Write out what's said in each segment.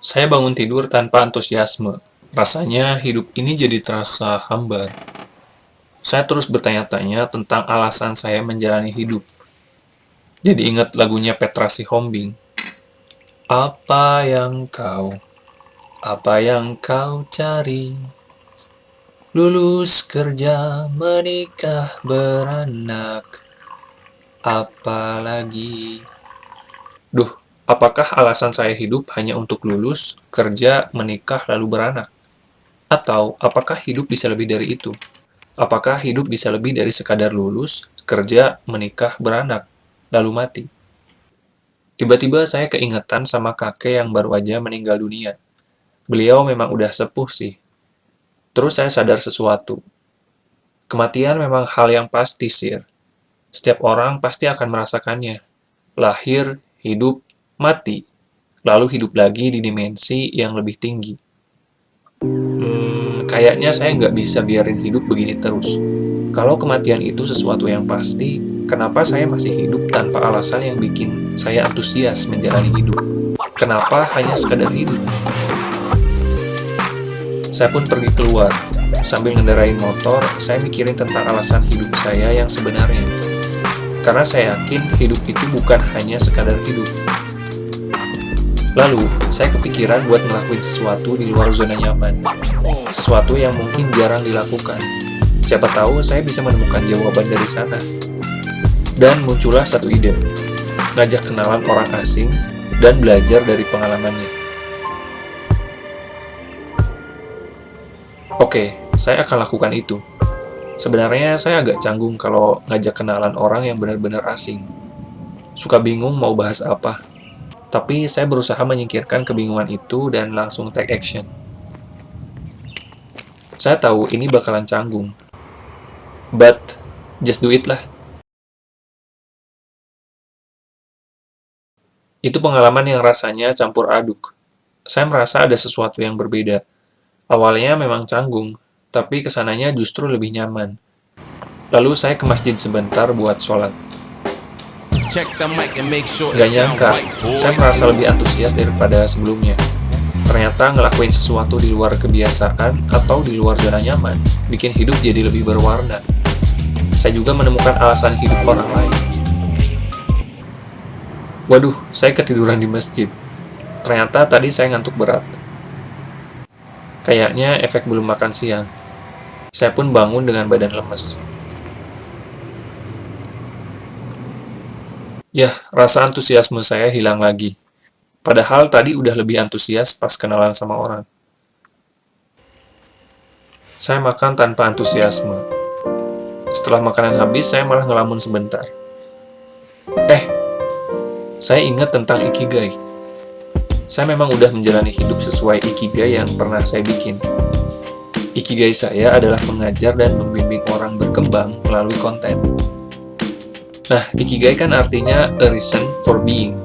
Saya bangun tidur tanpa antusiasme. Rasanya hidup ini jadi terasa hambar. Saya terus bertanya-tanya tentang alasan saya menjalani hidup. Jadi ingat lagunya Petra Sihombing. Apa yang kau cari? Lulus kerja, menikah, beranak. Apalagi? Duh, apakah alasan saya hidup hanya untuk lulus, kerja, menikah, lalu beranak? Atau apakah hidup bisa lebih dari itu? Apakah hidup bisa lebih dari sekadar lulus, kerja, menikah, beranak, lalu mati? Tiba-tiba saya keingetan sama kakek yang baru aja meninggal dunia. Beliau memang udah sepuh sih. Terus saya sadar sesuatu. Kematian memang hal yang pasti, Sir. Setiap orang pasti akan merasakannya. Lahir, hidup, mati. Lalu hidup lagi di dimensi yang lebih tinggi. Kayaknya saya nggak bisa biarin hidup begini terus. Kalau kematian itu sesuatu yang pasti, kenapa saya masih hidup tanpa alasan yang bikin saya antusias menjalani hidup? Kenapa hanya sekadar hidup? Saya pun pergi keluar. Sambil ngendarain motor, saya mikirin tentang alasan hidup saya yang sebenarnya. Karena saya yakin hidup itu bukan hanya sekadar hidup. Lalu, saya kepikiran buat ngelakuin sesuatu di luar zona nyaman. Sesuatu yang mungkin jarang dilakukan. Siapa tahu saya bisa menemukan jawaban dari sana. Dan muncullah satu ide. Ngajak kenalan orang asing dan belajar dari pengalamannya. Oke, saya akan lakukan itu. Sebenarnya saya agak canggung kalau ngajak kenalan orang yang benar-benar asing. Suka bingung mau bahas apa. Tapi saya berusaha menyingkirkan kebingungan itu dan langsung take action. Saya tahu ini bakalan canggung. But, just do it lah. Itu pengalaman yang rasanya campur aduk. Saya merasa ada sesuatu yang berbeda. Awalnya memang canggung, tapi kesananya justru lebih nyaman. Lalu saya ke masjid sebentar buat sholat. Gak nyangka, saya merasa lebih antusias daripada sebelumnya. Ternyata ngelakuin sesuatu di luar kebiasaan atau di luar zona nyaman bikin hidup jadi lebih berwarna. Saya juga menemukan alasan hidup orang lain. Waduh, saya ketiduran di masjid. Ternyata tadi saya ngantuk berat. Kayaknya efek belum makan siang. Saya pun bangun dengan badan lemes. Yah, rasa antusiasme saya hilang lagi. Padahal tadi udah lebih antusias pas kenalan sama orang. Saya makan tanpa antusiasme. Setelah makanan habis, saya malah ngelamun sebentar. Saya ingat tentang Ikigai. Saya memang udah menjalani hidup sesuai Ikigai yang pernah saya bikin. Ikigai saya adalah mengajar dan membimbing orang berkembang melalui konten. Nah, Ikigai kan artinya a reason for being,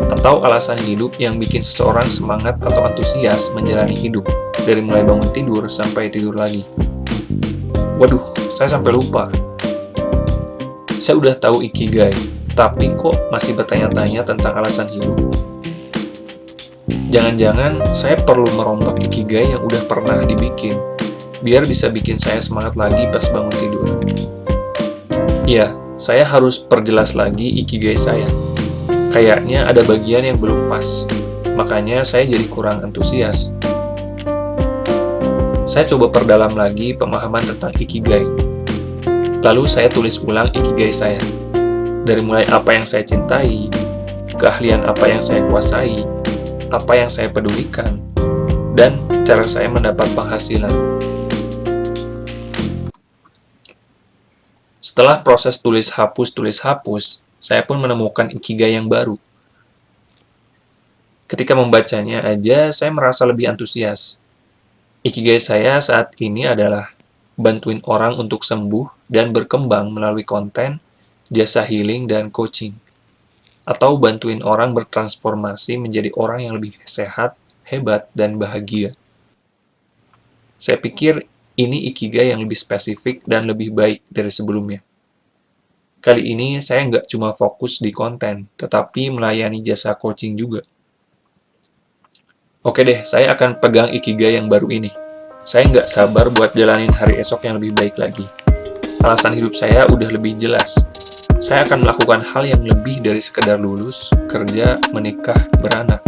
atau alasan hidup yang bikin seseorang semangat atau antusias menjalani hidup, dari mulai bangun tidur sampai tidur lagi. Waduh, saya sampai lupa. Saya udah tahu Ikigai, tapi kok masih bertanya-tanya tentang alasan hidup? Jangan-jangan saya perlu merombak Ikigai yang udah pernah dibikin, biar bisa bikin saya semangat lagi pas bangun tidur. Iya, saya harus perjelas lagi Ikigai saya. Kayaknya ada bagian yang belum pas, makanya saya jadi kurang antusias. Saya coba perdalam lagi pemahaman tentang Ikigai. Lalu saya tulis ulang Ikigai saya. Dari mulai apa yang saya cintai, keahlian apa yang saya kuasai, apa yang saya pedulikan, dan cara saya mendapat penghasilan. Setelah proses tulis hapus, saya pun menemukan Ikigai yang baru. Ketika membacanya aja, saya merasa lebih antusias. Ikigai saya saat ini adalah bantuin orang untuk sembuh dan berkembang melalui konten, jasa healing, dan coaching. Atau bantuin orang bertransformasi menjadi orang yang lebih sehat, hebat, dan bahagia. Saya pikir ini Ikigai yang lebih spesifik dan lebih baik dari sebelumnya. Kali ini saya nggak cuma fokus di konten, tetapi melayani jasa coaching juga. Oke deh, saya akan pegang ikigai yang baru ini. Saya nggak sabar buat jalanin hari esok yang lebih baik lagi. Alasan hidup saya udah lebih jelas. Saya akan melakukan hal yang lebih dari sekedar lulus, kerja, menikah, beranak.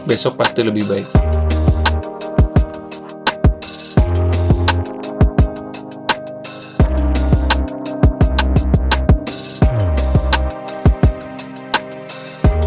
Besok pasti lebih baik.